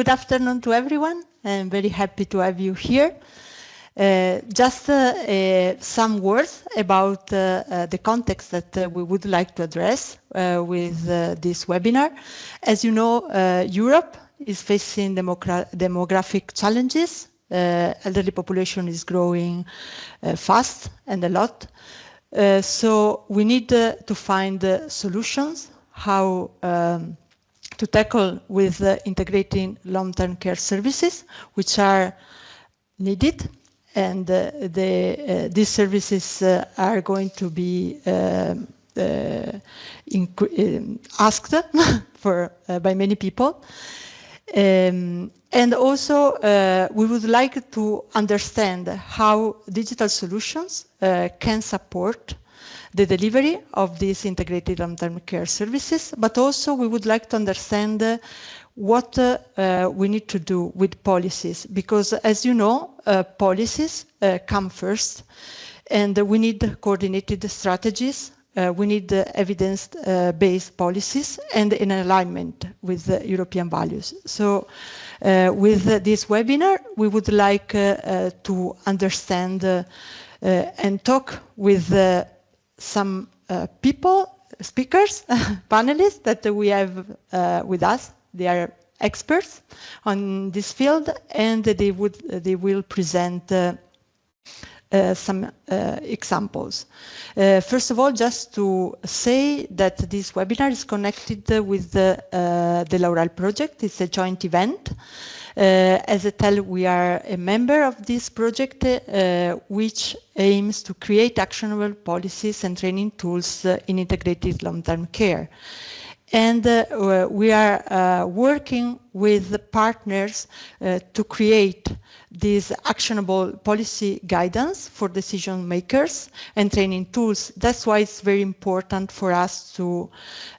Good afternoon to everyone. I'm very happy to have you here. Just some words about the context that we would like to address with this webinar. As you know, Europe is facing demographic challenges. Elderly population is growing fast and a lot. So we need to find solutions how to tackle with integrating long-term care services, which are needed, and these services are going to be asked for by many people. And also, we would like to understand how digital solutions can support the delivery of these integrated long-term care services, but also we would like to understand what we need to do with policies, because as you know, policies come first, and we need coordinated strategies, we need evidence-based policies and in alignment with European values. So with this webinar, we would like to understand and talk with some speakers, panelists that we have with us. They are experts on this field, and they will present some examples. First of all, just to say that this webinar is connected with the Laurel project. It's a joint event. As I tell, we are a member of this project, which aims to create actionable policies and training tools in integrated long-term care. And we are working with partners to create these actionable policy guidance for decision makers and training tools. That's why it's very important for us to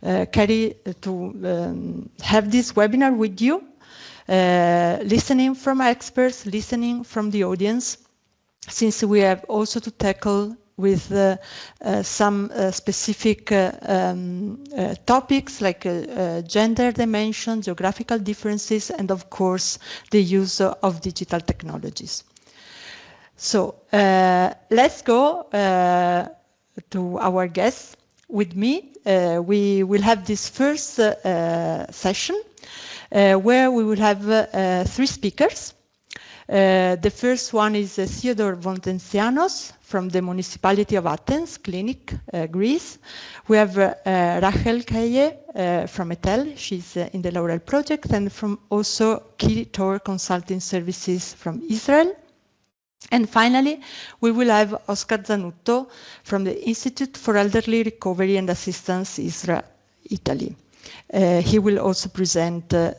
have this webinar with you, listening from experts, listening from the audience, since we have also to tackle with some specific topics like gender dimension, geographical differences, and of course the use of digital technologies. So let's go to our guests. With me, we will have this first session where we will have 3 speakers. The first one is Theodore Vontetsianos from the municipality of Athens, Clinic, Greece. We have Rachelle Kaye from ETEL, she's in the Laurel project, and from also Theodore Consulting Services from Israel. And finally, we will have Oscar Zanutto from the Institute for Elderly Recovery and Assistance, Israel, Italy. He will also present a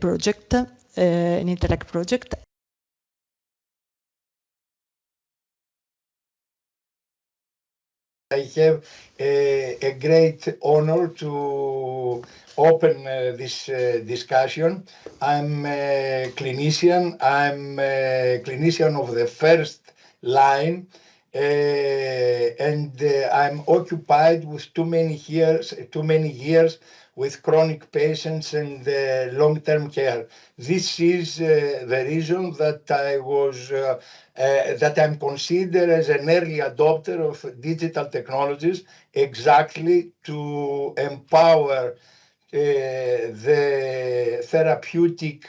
project, an Interact project. I have a great honor to open this discussion. I'm a clinician. I'm a clinician of the first line, and I'm occupied with too many years with chronic patients and long-term care. This is the reason that I was that I'm considered as an early adopter of digital technologies, exactly to empower the therapeutic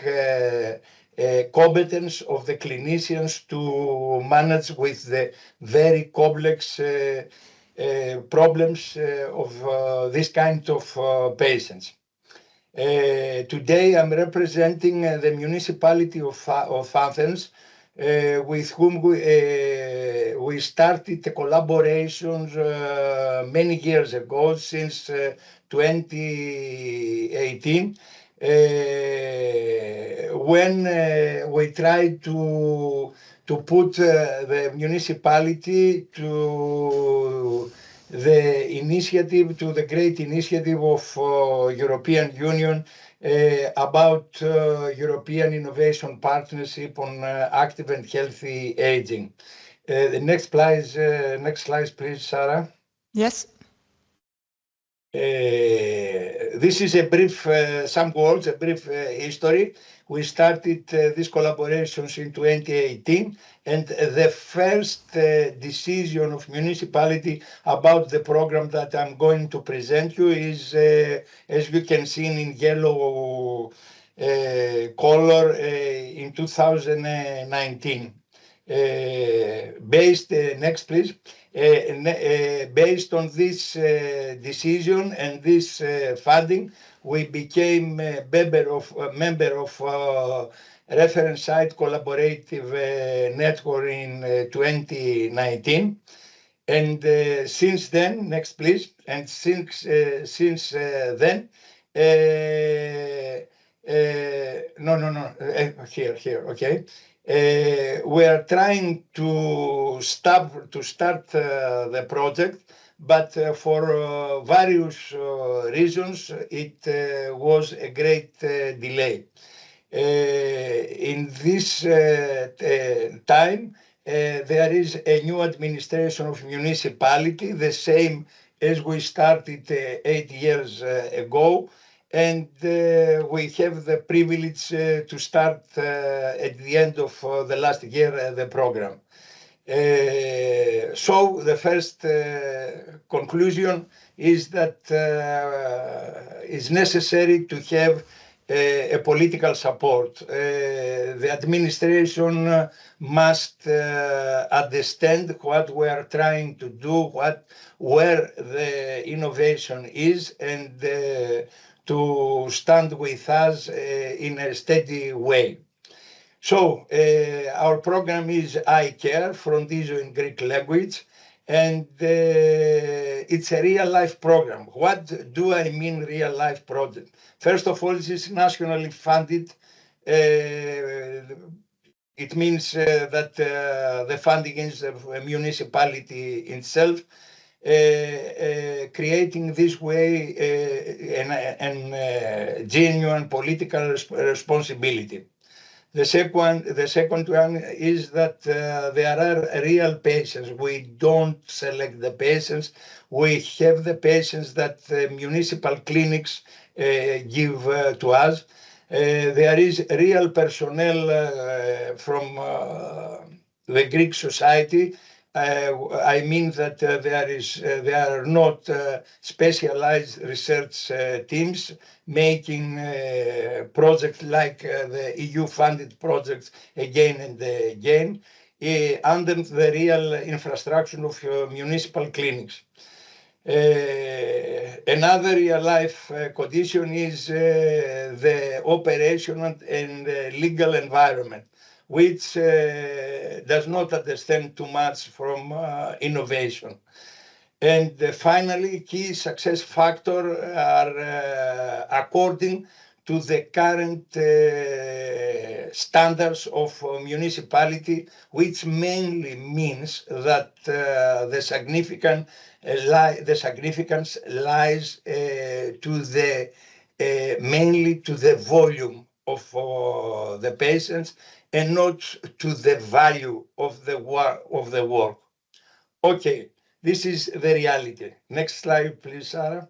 competence of the clinicians to manage with the very complex problems of this kind of patients. Today I'm representing the municipality of Athens, with whom we started the collaborations many years ago, since 2018, when we tried to put the municipality to the great initiative of European Union about European Innovation Partnership on active and healthy aging. The next slide, please, Sara. Yes. This is a brief, some words, a brief history. We started these collaborations in 2018, and the first decision of municipality about the program that I'm going to present you is, as you can see in yellow color, in 2019. Next please. Based on this decision and this funding, we became a member of reference site collaborative network in 2019. And since then, next please, and since then, here, okay. We are trying to start the project, but for various reasons, it was a great delay. In this time, there is a new administration of municipality, the same as we started 8 years ago. And we have the privilege to start at the end of the last year the program. So the first conclusion is that it's necessary to have a political support. The administration must understand what we are trying to do, where the innovation is, and to stand with us in a steady way. So our program is I-Care, FRONTIZO in Greek language, and it's a real-life program. What do I mean real-life project? First of all, this is nationally funded. It means that the funding is a municipality itself. Creating this way a genuine political responsibility. The second one is that there are real patients. We don't select the patients. We have the patients that municipal clinics give to us. There is real personnel from the Greek society. I mean that there are not specialized research teams making projects like the EU-funded projects again and again under the real infrastructure of municipal clinics. Another real-life condition is the operational and legal environment, which does not understand too much from innovation. And finally, key success factors are according to the current standards of municipality, which mainly means that the significance lies mainly to the volume of the patients and not to the value of the work. Okay, this is the reality. Next slide, please, Sara.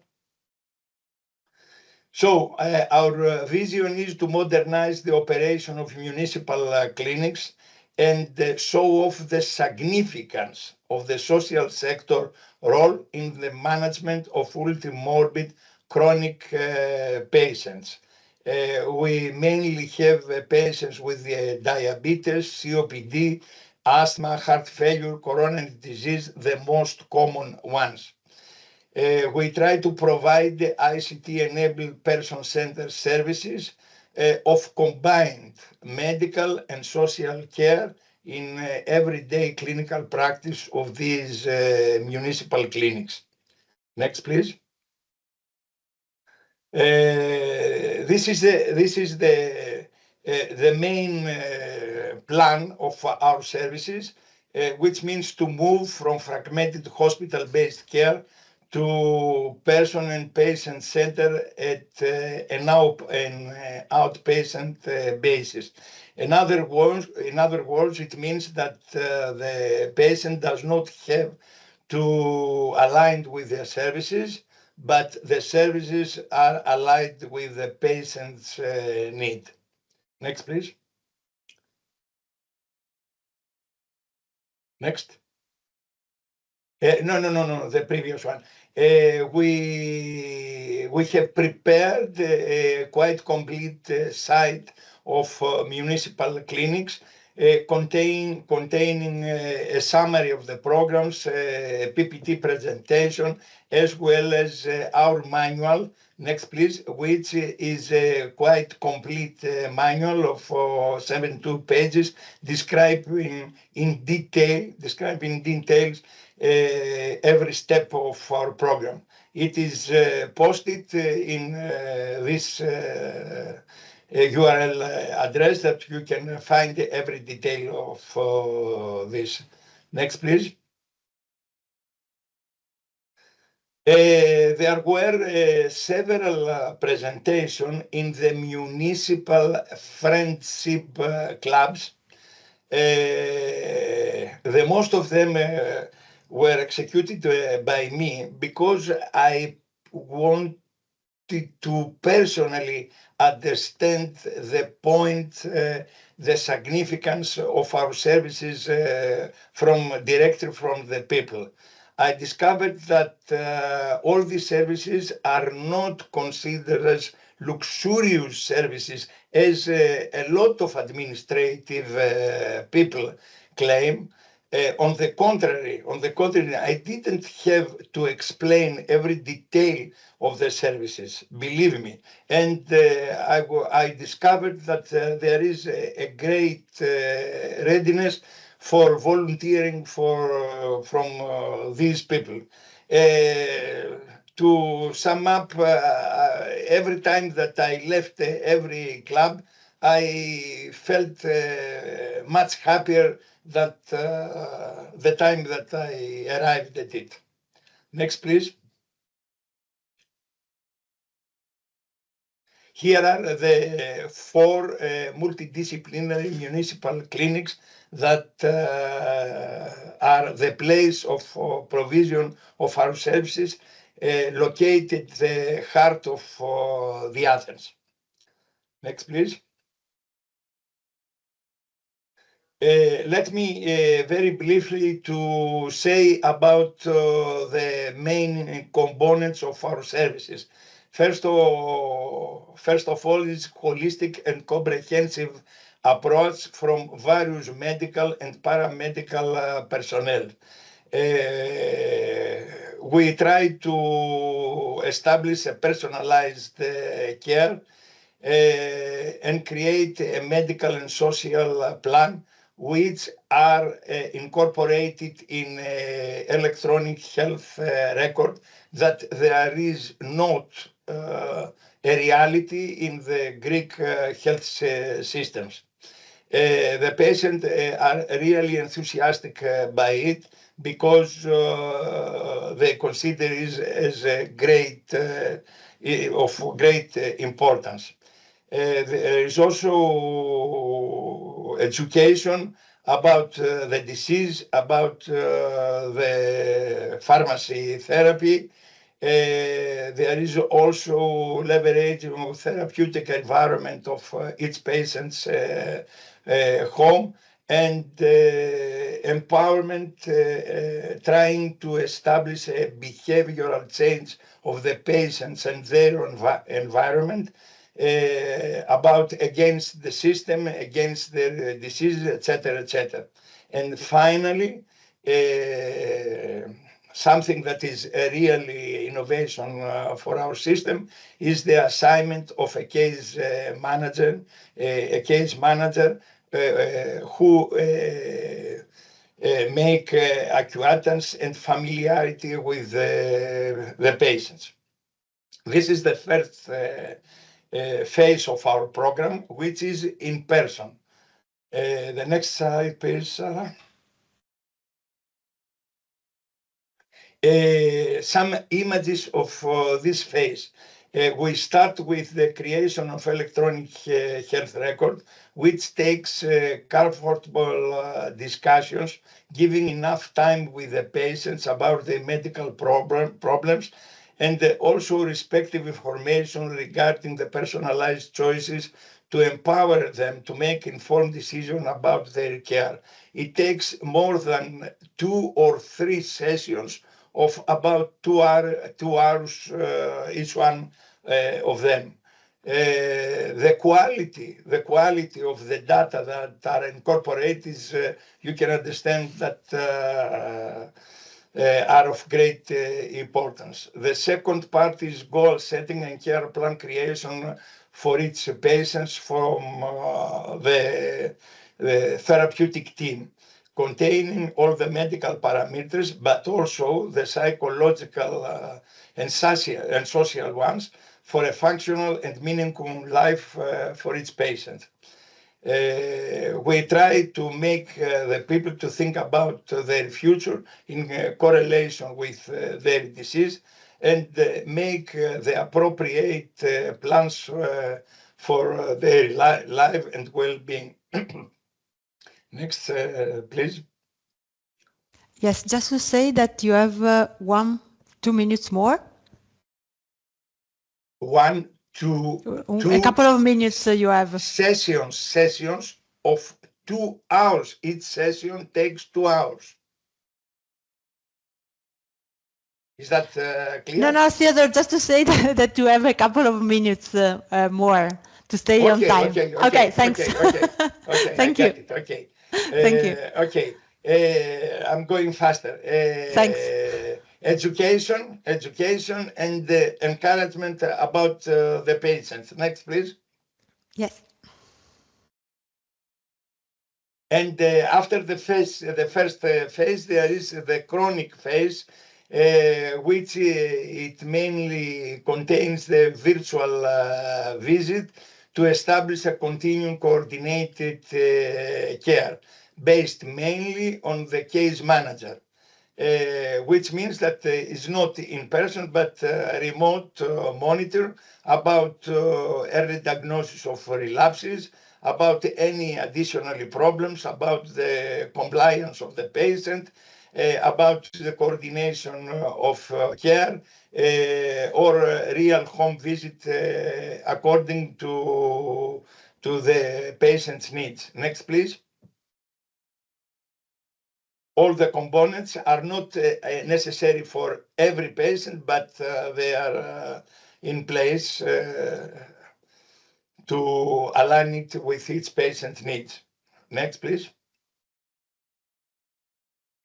So our vision is to modernize the operation of municipal clinics and show off the significance of the social sector role in the management of ultramorbid chronic patients. We mainly have patients with diabetes, COPD, asthma, heart failure, coronary disease, the most common ones. We try to provide the ICT-enabled person-centered services of combined medical and social care in everyday clinical practice of these municipal clinics. Next, please. This is the main plan of our services, which means to move from fragmented hospital-based care to person and patient center at an outpatient basis. In other words, it means that the patient does not have to align with their services, but the services are aligned with the patient's need. Next, please. Next. No, the previous one. We have prepared a quite complete site of municipal clinics containing a summary of the programs, PPT presentation, as well as our manual. Next, please, which is a quite complete manual of 72 pages describing in details every step of our program. It is posted in this URL address that you can find every detail of this. Next, please. There were several presentations in the municipal friendship clubs. The most of them were executed by me because I wanted to personally understand the point, the significance of our services directly from the people. I discovered that all these services are not considered as luxurious services, as a lot of administrative people claim. On the contrary, I didn't have to explain every detail of the services, believe me. And I discovered that there is a great readiness for volunteering from these people. To sum up, every time that I left every club, I felt much happier than the time that I arrived at it. Next, please. Here are the 4 multidisciplinary municipal clinics that are the place of provision of our services, located the heart of the Athens. Next, please. Let me very briefly to say about the main components of our services. First of all is holistic and comprehensive approach from various medical and paramedical personnel. We try to establish a personalized care and create a medical and social plan which are incorporated in electronic health record, that there is not a reality in the Greek health systems. The patients are really enthusiastic by it because they consider it as a of great importance. There is also education about the disease, about the pharmacy therapy. There is also leveraging of therapeutic environment of each patient's home, and empowerment, trying to establish a behavioral change of the patients and their environment, about against the system, against the diseases, etc. And finally, something that is a really innovation for our system is the assignment of a case manager, who make acquaintance and familiarity with the patients. This is the first phase of our program, which is in person. The next slide, please, Sarah. Some images of this phase. We start with the creation of electronic health record, which takes comfortable discussions, giving enough time with the patients about the medical problems, and also respective information regarding the personalized choices to empower them to make informed decisions about their care. It takes more than 2 or 3 sessions of about 2 hours each one of them. The quality of the data that are incorporated is, you can understand that are of great importance. The second part is goal setting and care plan creation for its patients from the therapeutic team, containing all the medical parameters, but also the psychological and social ones for a functional and meaningful life for its patient. We try to make the people to think about their future in correlation with their disease and make the appropriate plans for their life and well-being. Next, please. Yes, just to say that you have 2 minutes more. 1, 2, a couple of minutes you have. Sessions of 2 hours. Each session takes 2 hours. Is that clear? No, Theodore, just to say that you have a couple of minutes more to stay on time. Okay, thanks. Okay, Thank you. Okay. Thank you. Okay, I'm going faster. Thanks. Education and encouragement about the patients. Next, please. Yes. And after the first phase, there is the chronic phase, which it mainly contains the virtual visit to establish a continuing coordinated care based mainly on the case manager. Which means that it's not in person, but remote monitor about early diagnosis of relapses, about any additional problems, about the compliance of the patient, about the coordination of care, or real home visit according to the patient's needs. Next, please. All the components are not necessary for every patient, but they are in place to align it with each patient's needs. Next, please.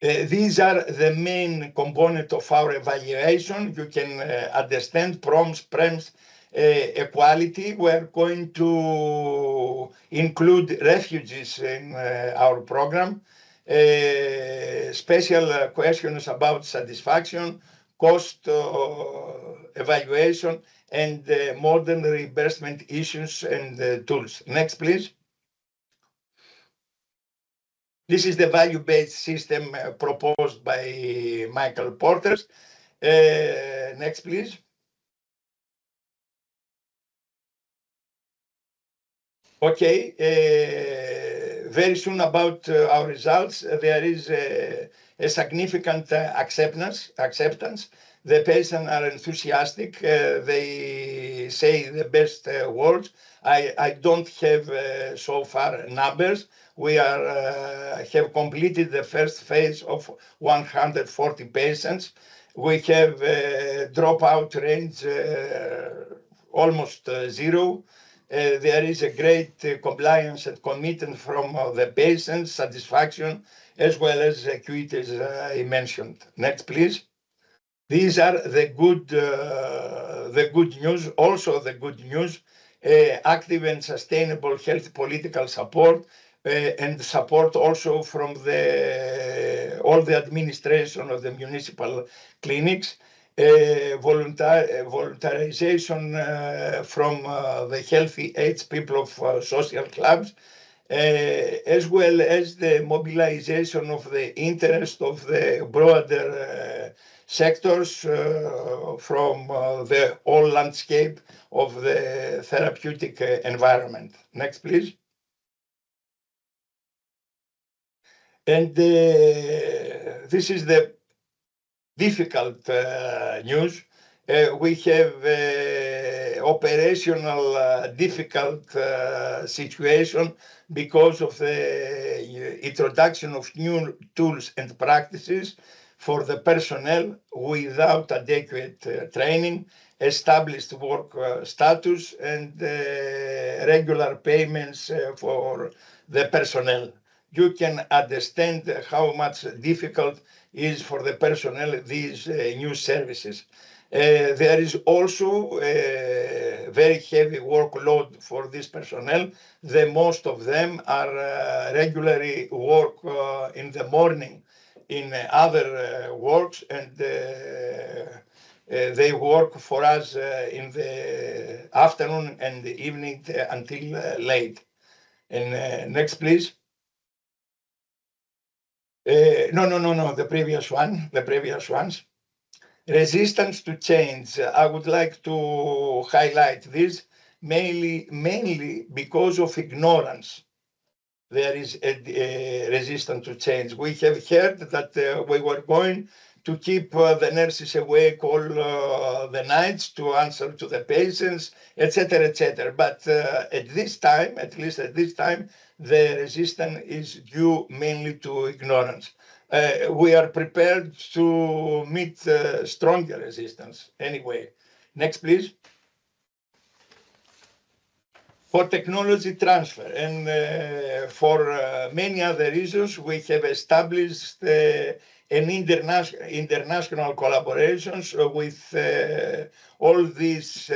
These are the main components of our evaluation. You can understand PROMS, PREMS, equality. We're going to include refugees in our program. Special questions about satisfaction, cost evaluation, and modern reimbursement issues and tools. Next, please. This is the value-based system proposed by Michael Porter. Next, please. Okay, very soon about our results. There is a significant acceptance. The patients are enthusiastic. They say the best words. I don't have so far numbers. We have completed the first phase of 140 patients. We have dropout range almost zero. There is a great compliance and commitment from the patient satisfaction, as well as equity, as I mentioned. Next, please. These are the good news. Also, the good news: active and sustainable health political support, and support also from all the administration of the municipal clinics. Voluntarization from the healthy age people of social clubs, as well as the mobilization of the interest of the broader sectors from the whole landscape of the therapeutic environment. Next, please. And this is the difficult news. We have operational difficult situation because of the introduction of new tools and practices for the personnel without adequate training, established work status, and regular payments for the personnel. You can understand how much difficult is for the personnel these new services. There is also a very heavy workload for this personnel. The most of them are regularly work in the morning in other works, and they work for us in the afternoon and the evening until late. And next, please. No, the previous one, the previous ones. Resistance to change. I would like to highlight this mainly because of ignorance. There is a resistance to change. We have heard that we were going to keep the nurses awake all the nights to answer to the patients, etc., etc. But at this time, at least at this time, the resistance is due mainly to ignorance. We are prepared to meet stronger resistance anyway. Next, please. For technology transfer and for many other reasons, we have established an international collaborations with all these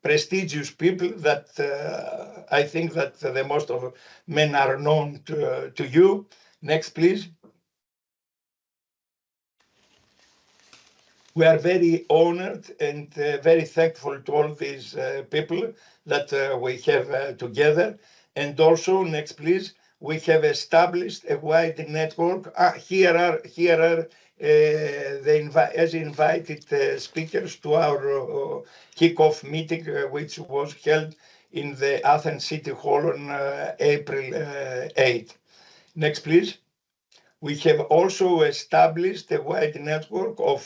prestigious people that I think that the most of men are known to you. Next, please. We are very honored and very thankful to all these people that we have together. And also, next please, we have established a wide network. Here are as invited speakers to our kickoff meeting, which was held in the Athens City Hall on April 8th. Next, please. We have also established a wide network of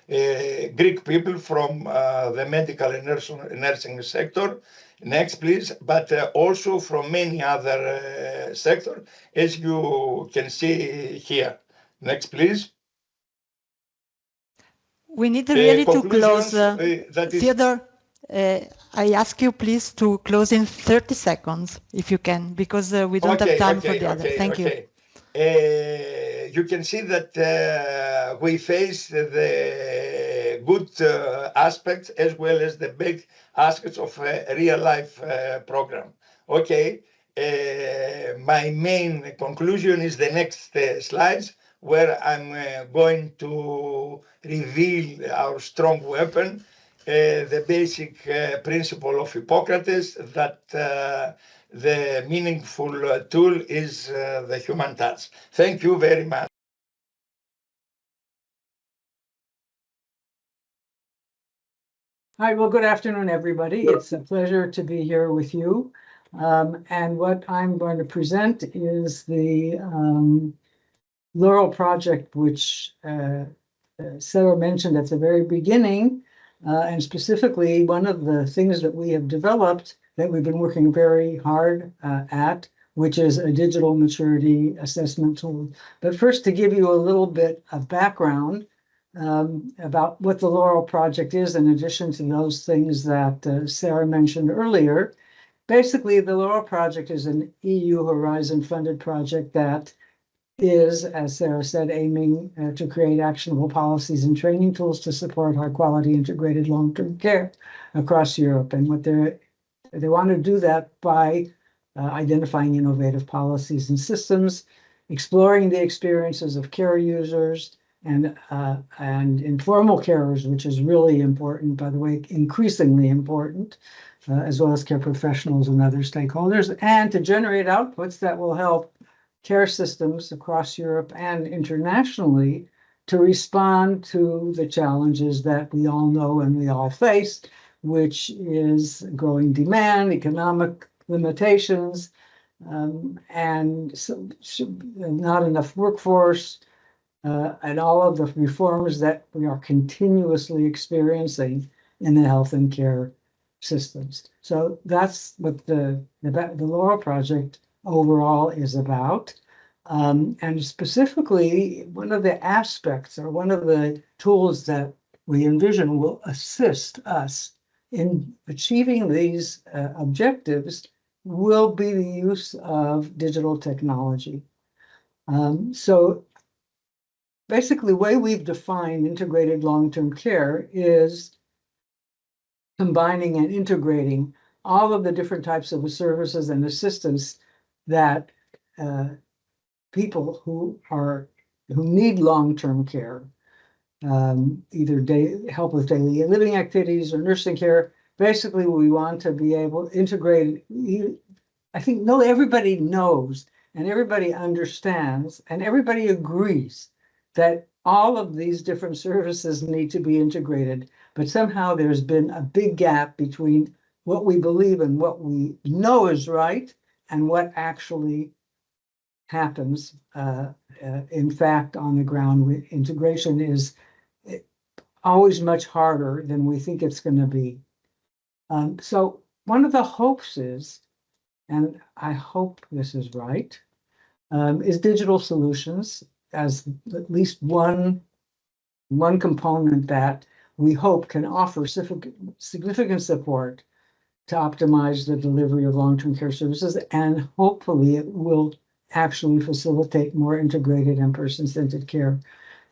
Greek people from the medical and nursing sector. Next, please. But also from many other sectors, as you can see here. Next, please. We need really to close. Theodore, I ask you please to close in 30 seconds, if you can, because we don't have time for the other. Thank you. You can see that we face the good aspects as well as the big aspects of a real-life program. Okay, my main conclusion is the next slides, where I'm going to reveal our strong weapon, the basic principle of Hippocrates, that the meaningful tool is the human touch. Thank you very much. Hi, well, good afternoon, everybody. It's a pleasure to be here with you. And what I'm going to present is the Laurel project, which Sara mentioned at the very beginning. And specifically, one of the things that we have developed that we've been working very hard at, which is a digital maturity assessment tool. But first, to give you a little bit of background about what the Laurel project is, in addition to those things that Sara mentioned earlier. Basically, the Laurel project is an EU Horizon funded project that is, as Sara said, aiming to create actionable policies and training tools to support high quality integrated long-term care across Europe. And what they want to do that by identifying innovative policies and systems, exploring the experiences of care users and informal carers, which is really important, by the way, increasingly important, as well as care professionals and other stakeholders, and to generate outputs that will help care systems across Europe and internationally to respond to the challenges that we all know and we all face, which is growing demand, economic limitations, and not enough workforce, and all of the reforms that we are continuously experiencing in the health and care systems. So that's what the Laurel Project overall is about. And specifically, one of the aspects or one of the tools that we envision will assist us in achieving these objectives will be the use of digital technology. So basically, the way we've defined integrated long-term care is combining and integrating all of the different types of services and assistance that people who need long-term care, either help with daily living activities or nursing care. Basically, we want to be able to integrate. I think everybody knows and everybody understands and everybody agrees that all of these different services need to be integrated, but somehow there's been a big gap between what we believe and what we know is right and what actually happens. In fact, on the ground, integration is always much harder than we think it's going to be. So one of the hopes is, and I hope this is right, is digital solutions as at least one component that we hope can offer significant support to optimize the delivery of long-term care services, and hopefully it will actually facilitate more integrated and person-centered care.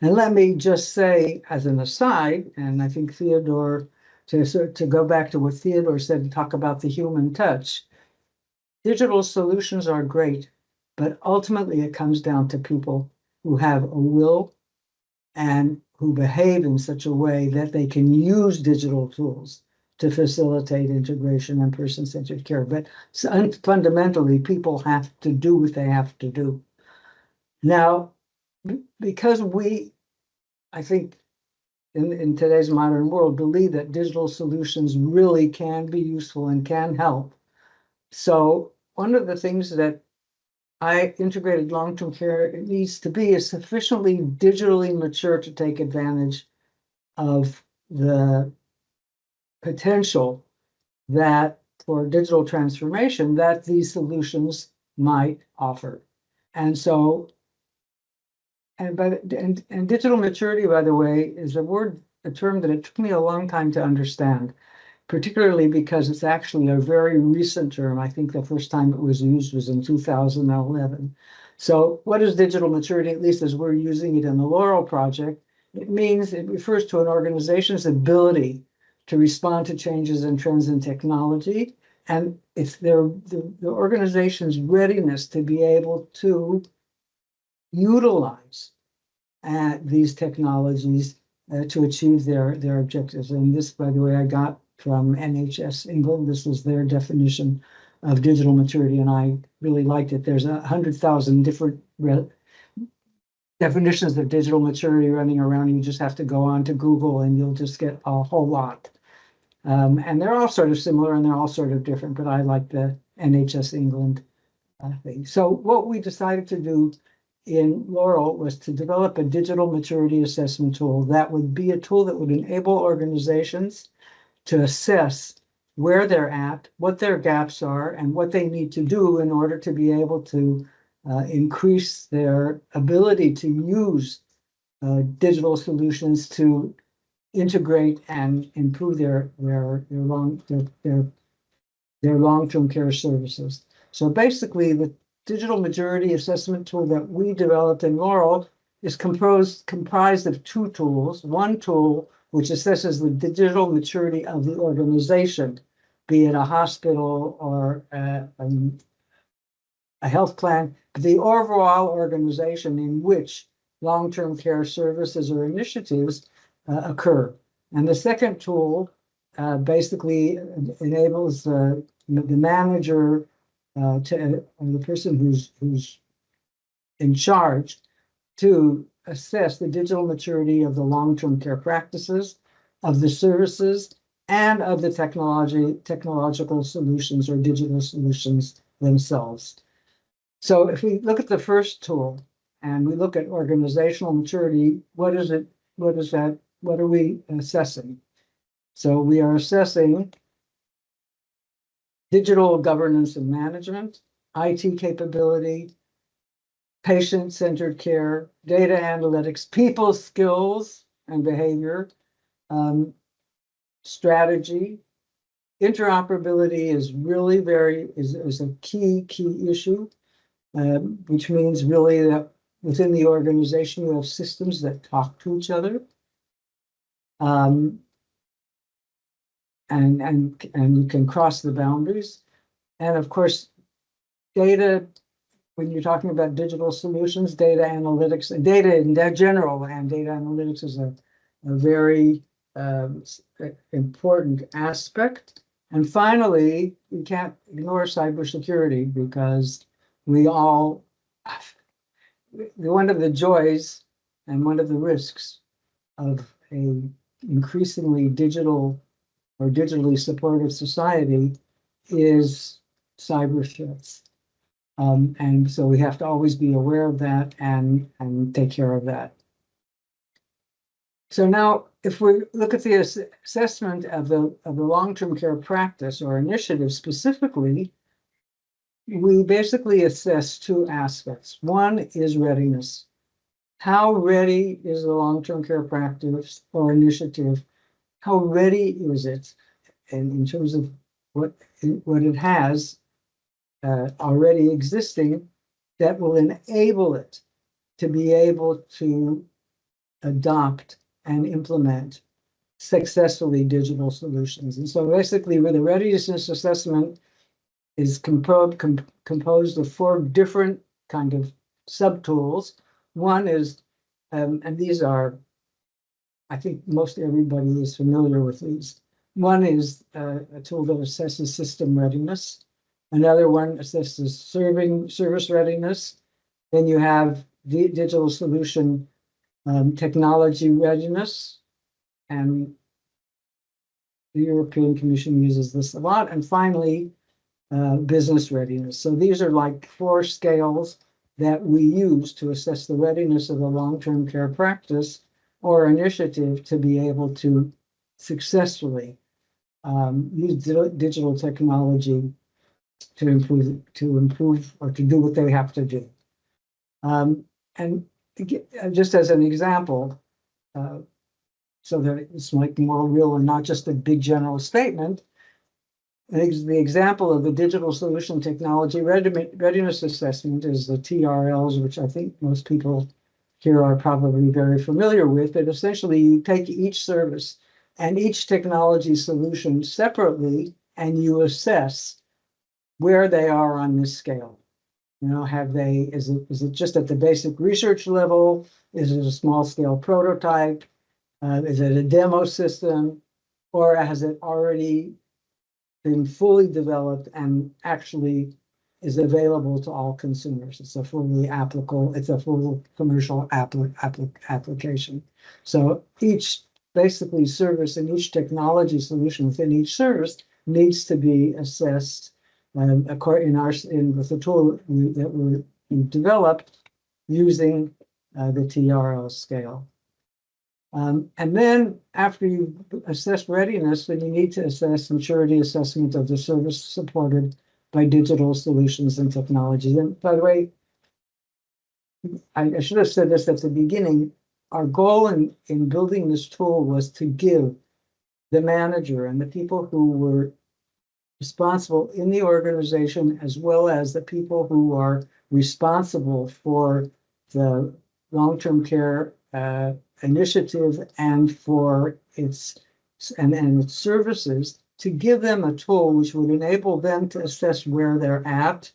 And let me just say, as an aside, and I think Theodore, to go back to what Theodore said and talk about the human touch, digital solutions are great, but ultimately it comes down to people who have a will and who behave in such a way that they can use digital tools to facilitate integration and person-centered care. But fundamentally, people have to do what they have to do. Now, because I think, in today's modern world, believe that digital solutions really can be useful and can help. So one of the things that integrated long-term care needs to be is sufficiently digitally mature to take advantage of the potential that for digital transformation that these solutions might offer. And so, and digital maturity, by the way, is a term that it took me a long time to understand, particularly because it's actually a very recent term. I think the first time it was used was in 2011. So what is digital maturity, at least as we're using it in the Laurel Project? It refers to an organization's ability to respond to changes and trends in technology, and it's the organization's readiness to be able to utilize these technologies to achieve their objectives. And this, by the way, I got from NHS England. This was their definition of digital maturity, and I really liked it. There's 100,000 different definitions of digital maturity running around. You just have to go on to Google and you'll just get a whole lot. And they're all sort of similar and they're all sort of different, but I like the NHS England thing. So what we decided to do in Laurel was to develop a digital maturity assessment tool that would be a tool that would enable organizations to assess where they're at, what their gaps are, and what they need to do in order to be able to increase their ability to use digital solutions to integrate and improve their long-term care services. So basically, the digital maturity assessment tool that we developed in Laurel is comprised of two tools. One tool which assesses the digital maturity of the organization, be it a hospital or a health plan, the overall organization in which long-term care services or initiatives occur. And the second tool basically enables the manager or the person who's in charge to assess the digital maturity of the long-term care practices, of the services, and of the technological solutions or digital solutions themselves. So if we look at the first tool, and we look at organizational maturity, what is it? What is that? What are we assessing? So we are assessing digital governance and management, IT capability, patient-centered care, data analytics, people skills and behavior, strategy. Interoperability is really is a key issue, which means really that within the organization you have systems that talk to each other, and you can cross the boundaries, and of course, data. When you're talking about digital solutions, data analytics, and data in general, and data analytics is a very important aspect. And finally, we can't ignore cybersecurity because we all, one of the joys and one of the risks of a increasingly digital or digitally supportive society is cyber threats. And so we have to always be aware of that and take care of that. So now, if we look at the assessment of the long-term care practice or initiative specifically, we basically assess two aspects. One is readiness. How ready is the long-term care practice or initiative? How ready is it, and in terms of what it has already existing that will enable it to be able to adopt and implement successfully digital solutions. And so basically, with the readiness assessment is composed of four different kind of subtools. One is, and these are, I think most everybody is familiar with these. One is a tool that assesses system readiness. Another one assesses service readiness. Then you have the digital solution technology readiness, and the European Commission uses this a lot. And finally, business readiness. So these are like four scales that we use to assess the readiness of a long-term care practice or initiative to be able to successfully use digital technology to improve or to do what they have to do. And just as an example, so that it's like more real and not just a big general statement, the example of the digital solution technology readiness assessment is the TRLs, which I think most people here are probably very familiar with. But essentially, you take each service and each technology solution separately, and you assess where they are on this scale. You know, is it just at the basic research level? Is it a small scale prototype? Is it a demo system? Or has it already been fully developed and actually is available to all consumers? It's a fully applicable, it's a full commercial application. So each basically service and each technology solution within each service needs to be assessed with the tool that we developed using the TRL scale. And then after you assess readiness, then you need to assess maturity assessment of the service supported by digital solutions and technologies. And by the way, I should have said this at the beginning. Our goal in building this tool was to give the manager and the people who were responsible in the organization, as well as the people who are responsible for the long-term care initiative and for its services, to give them a tool which would enable them to assess where they're at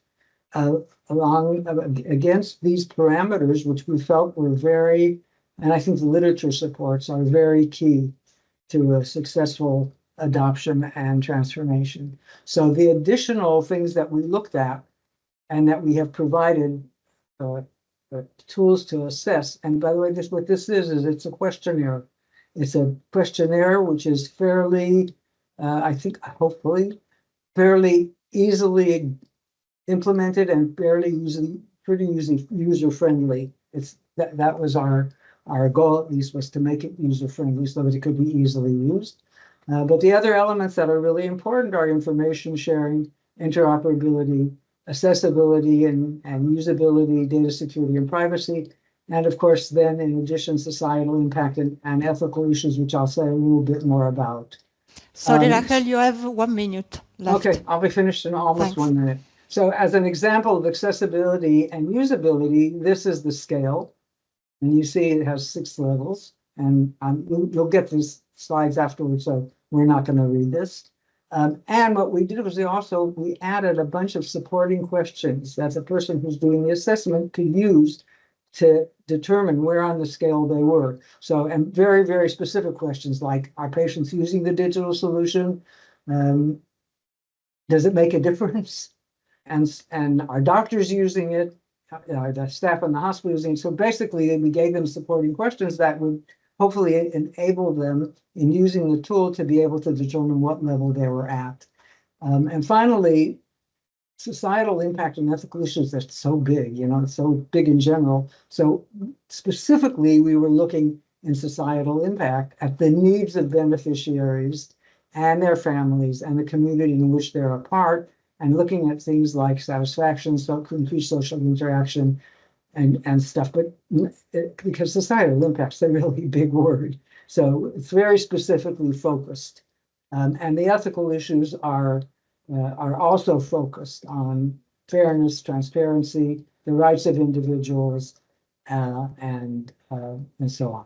against these parameters, which we felt were very, and I think the literature supports, are very key to a successful adoption and transformation. So the additional things that we looked at and that we have provided tools to assess. And by the way, what this is it's a questionnaire. It's a questionnaire which is fairly, I think, hopefully, fairly easily implemented and pretty user-friendly. that was our goal, at least, was to make it user-friendly so that it could be easily used. But the other elements that are really important are information sharing, interoperability, accessibility and usability, data security and privacy, and of course, then in addition, societal impact and ethical issues, which I'll say a little bit more about. Sorry, Rachel, you have 1 minute left. Okay, I'll be finished in almost Thanks. 1 minute. So as an example of accessibility and usability, this is the scale. And you see it has 6 levels. And you'll get these slides afterwards, so we're not going to read this. And what we did was we added a bunch of supporting questions that the person who's doing the assessment could use to determine where on the scale they were. So, and very, very specific questions like, are patients using the digital solution? Does it make a difference? And are doctors using it? The staff in the hospital using it? So basically, we gave them supporting questions that would hopefully enable them in using the tool to be able to determine what level they were at. And finally, societal impact and ethical issues, that's so big, it's so big in general. So specifically, we were looking in societal impact at the needs of beneficiaries and their families and the community in which they're a part, and looking at things like satisfaction, so increased social interaction and stuff. But because societal impact's a really big word, so it's very specifically focused. And the ethical issues are also focused on fairness, transparency, the rights of individuals, and so on.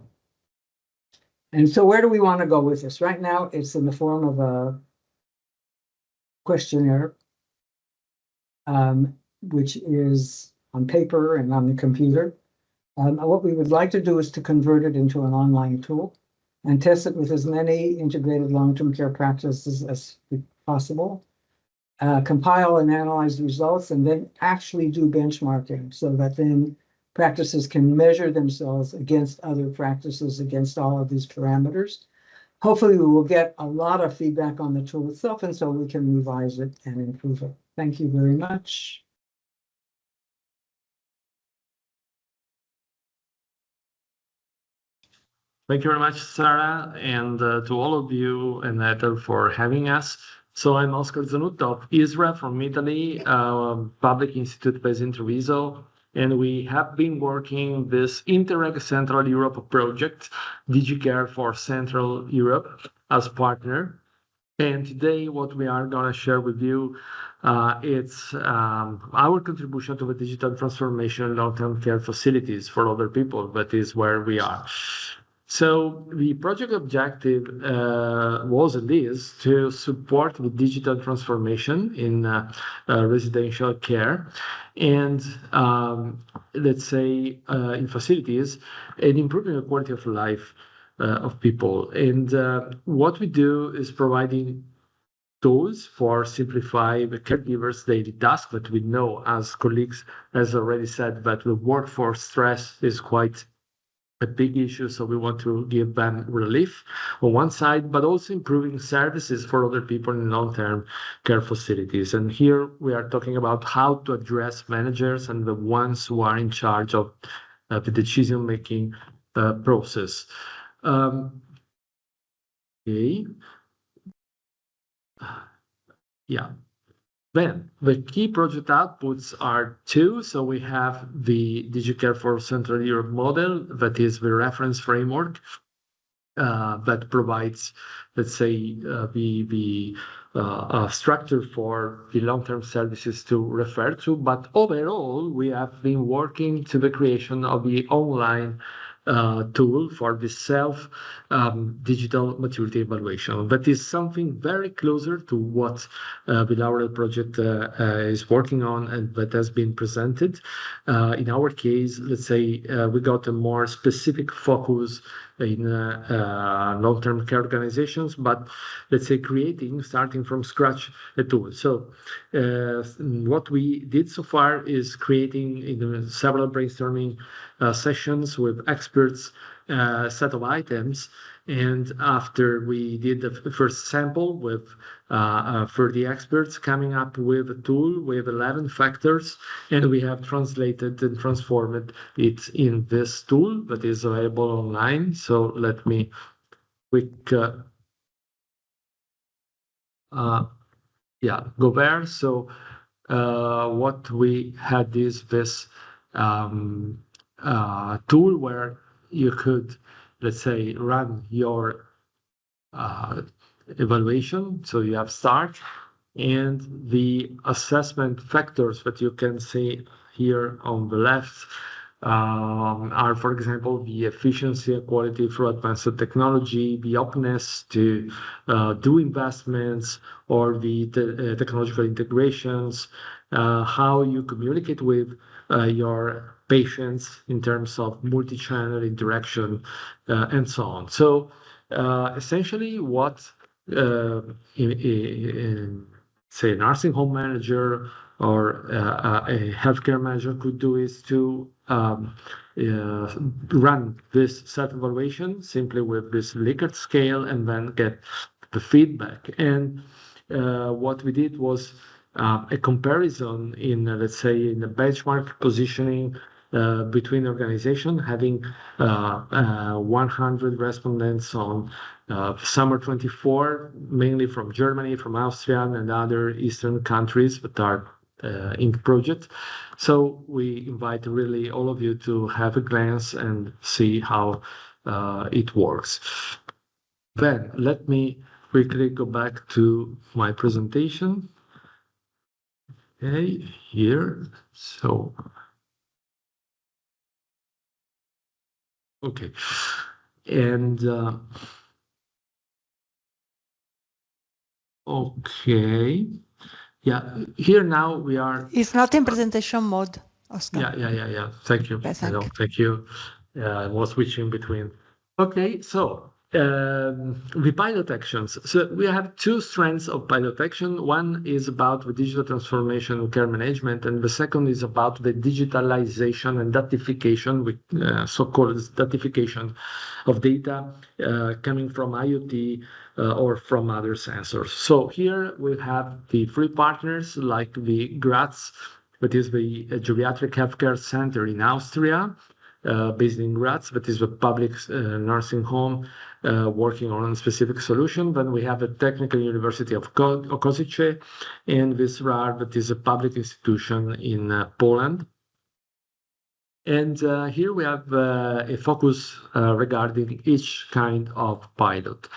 And so where do we want to go with this? Right now, it's in the form of a questionnaire, which is on paper and on the computer. What we would like to do is to convert it into an online tool and test it with as many integrated long-term care practices as possible. Compile and analyze the results, and then actually do benchmarking so that then practices can measure themselves against other practices, against all of these parameters. Hopefully, we will get a lot of feedback on the tool itself, and so we can revise it and improve it. Thank you very much. Thank you very much, Sara, and to all of you and Ethel for having us. So I'm Oscar Zanutto of Israel from Italy, Public Institute based in Treviso, and we have been working this Interreg Central Europe project, DigiCare for Central Europe, as partner. And today, what we are going to share with you, it's our contribution to the digital transformation in long-term care facilities for other people. That is where we are. So the project objective was and is to support the digital transformation in residential care and let's say in facilities and improving the quality of life of people. And what we do is providing tools for simplify the caregivers' daily tasks that we know as colleagues, as already said, that the workforce stress is quite a big issue, so we want to give them relief on one side, but also improving services for other people in long-term care facilities. And here we are talking about how to address managers and the ones who are in charge of the decision-making process. Okay. Yeah. Then the key project outputs are 2. So we have the DigiCare for Central Europe model, that is the reference framework that provides, let's say, the structure for the long-term services to refer to. But overall, we have been working to the creation of the online tool for the self digital maturity evaluation. That is something very closer to what the Laurel project is working on and that has been presented. In our case, let's say we got a more specific focus in long-term care organizations, but let's say starting from scratch a tool. So what we did so far is creating several brainstorming sessions with experts set of items. And after we did the first sample with 30 experts coming up with a tool with 11 factors, and we have translated and transformed it in this tool that is available online. So let me quick go there. So what we had is this tool where you could, let's say, run your evaluation. So you have start, and the assessment factors that you can see here on the left are, for example, the efficiency and quality through advanced technology, the openness to do investments, or the technological integrations, how you communicate with your patients in terms of multi-channel interaction, and so on. So essentially what say a nursing home manager or a healthcare manager could do is to run this self-evaluation simply with this Likert scale and then get the feedback. And what we did was a comparison in, let's say, in the benchmark positioning between organizations, having 100 respondents on summer 24, mainly from Germany, from Austria, and other Eastern countries that are in the project. So we invite really all of you to have a glance and see how it works. Then let me quickly go back to my presentation. Okay, here. So, okay. And okay. Yeah, here now we are. It's not in presentation mode, Oscar. Yeah. Thank you. Thank you. I was switching between. Okay, so the pilot actions. So we have two strands of pilot action. One is about the digital transformation and care management, and the second is about the digitalization and datification, with so-called datification of data coming from IoT or from other sensors. So here we have the three partners, like the Graz, that is the geriatric healthcare center in Austria, based in Graz, that is a public nursing home working on a specific solution. Then we have the Technical University of Kozice and Visrar, that is a public institution in Poland. And here we have a focus regarding each kind of pilot.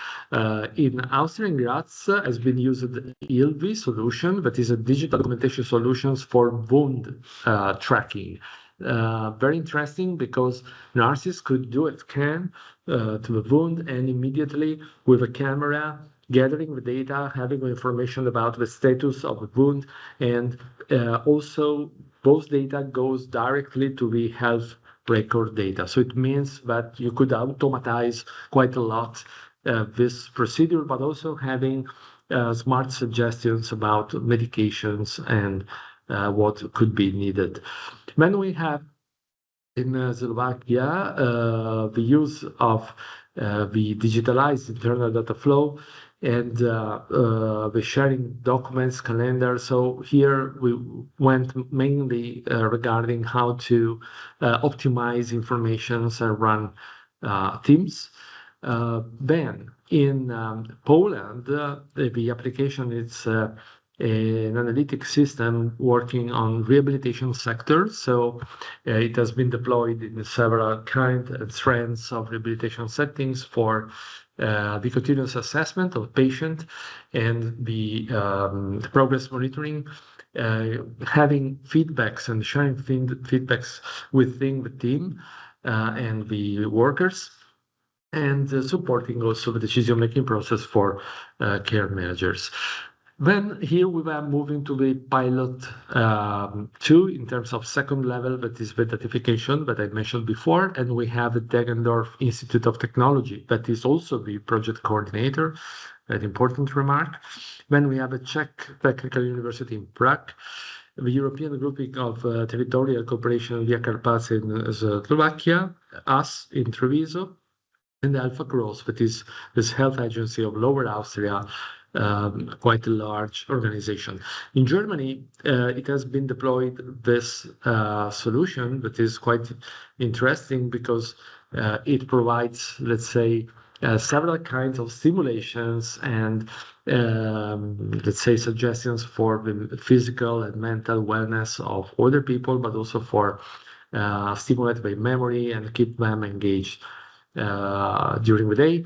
In Austria and Graz has been used the I-LTC solution, that is a digital documentation solutions for wound tracking. Very interesting because nurses could do a scan to the wound and immediately with a camera gathering the data, having information about the status of the wound, and also those data goes directly to the health record data. So it means that you could automatize quite a lot this procedure, but also having smart suggestions about medications and what could be needed. Then we have in Slovakia the use of the digitalized internal data flow and the sharing documents, calendar. So here we went mainly regarding how to optimize informations and run teams. Then in Poland, the application is an analytic system working on rehabilitation sector. So it has been deployed in several kinds and trends of rehabilitation settings for the continuous assessment of patient and the progress monitoring, having feedbacks and sharing feedbacks within the team and the workers, and supporting also the decision-making process for care managers. Then here we are moving to the pilot 2 in terms of second level, that is the datification that I mentioned before, and we have the Deggendorf Institute of Technology that is also the project coordinator, an important remark. Then we have a Czech Technical University in Prague, the European grouping of territorial cooperation via Carpathia in Slovakia, us in Treviso, and Alpha Cross, that is this health agency of Lower Austria, quite a large organization. In Germany, it has been deployed this solution that is quite interesting because it provides, let's say, several kinds of stimulations and let's say suggestions for the physical and mental wellness of other people, but also for stimulate their memory and keep them engaged during the day.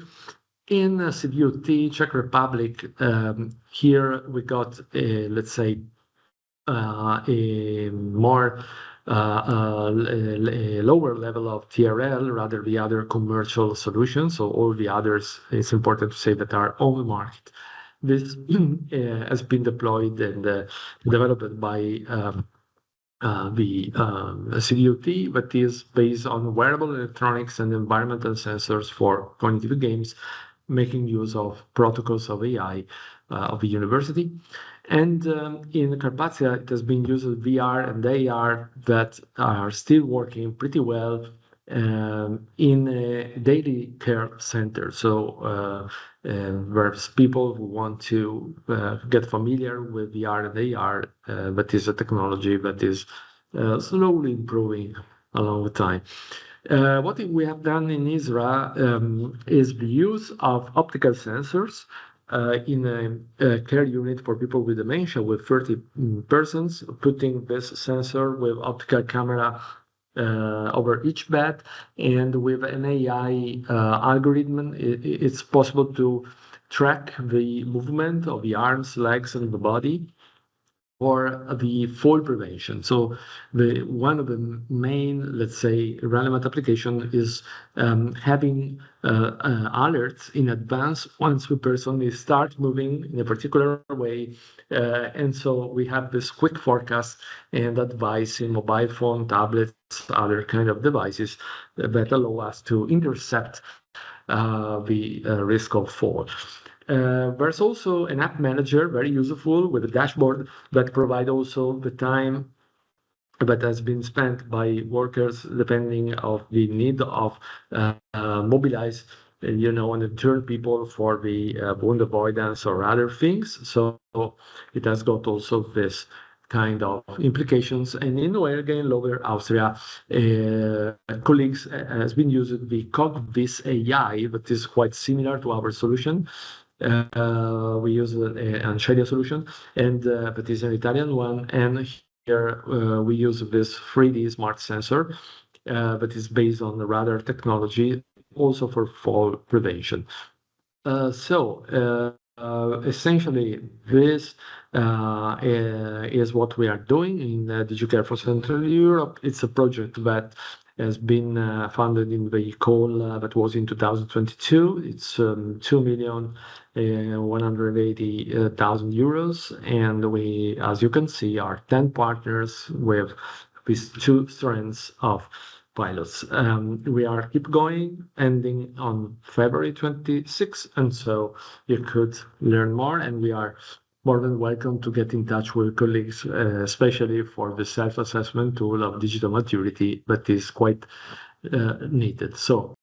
In CBUT, Czech Republic, here we got a, let's say, a more a lower level of TRL, rather the other commercial solutions. So all the others, it's important to say, that are on the market. This has been deployed and developed by the CBUT, that is based on wearable electronics and environmental sensors for cognitive games, making use of protocols of AI of the university. And in Carpathia, it has been used with VR and AR that are still working pretty well in a daily care center. So whereas people who want to get familiar with VR and AR, that is a technology that is slowly improving along the time. What we have done in Israel is the use of optical sensors in a care unit for people with dementia with 30 persons, putting this sensor with optical camera over each bed, and with an AI algorithm, it's possible to track the movement of the arms, legs, and the body for the fall prevention. So one of the main, let's say, relevant application is having alerts in advance once the person is start moving in a particular way. And so we have this quick forecast and advice in mobile phone, tablets, other kind of devices that allow us to intercept the risk of fall. There's also an app manager, very useful, with a dashboard that provide also the time that has been spent by workers depending of the need of mobilize, and turn people for the wound avoidance or other things. So it has got also this kind of implications. And in again, Lower Austria, colleagues has been using the CogVis AI, that is quite similar to our solution. We use an Ancelia solution, and that is an Italian one. And here we use this 3D smart sensor that is based on the radar technology, also for fall prevention. Essentially, this is what we are doing in DigiCare for Central Europe. It's a project that has been funded in the call that was in 2022. It's 2,180,000 euros, and we, as you can see, are 10 partners with these two strands of pilots. We are keep going, ending on February 26th, and so you could learn more, and we are more than welcome to get in touch with colleagues, especially for the self-assessment tool of digital maturity that is quite needed. So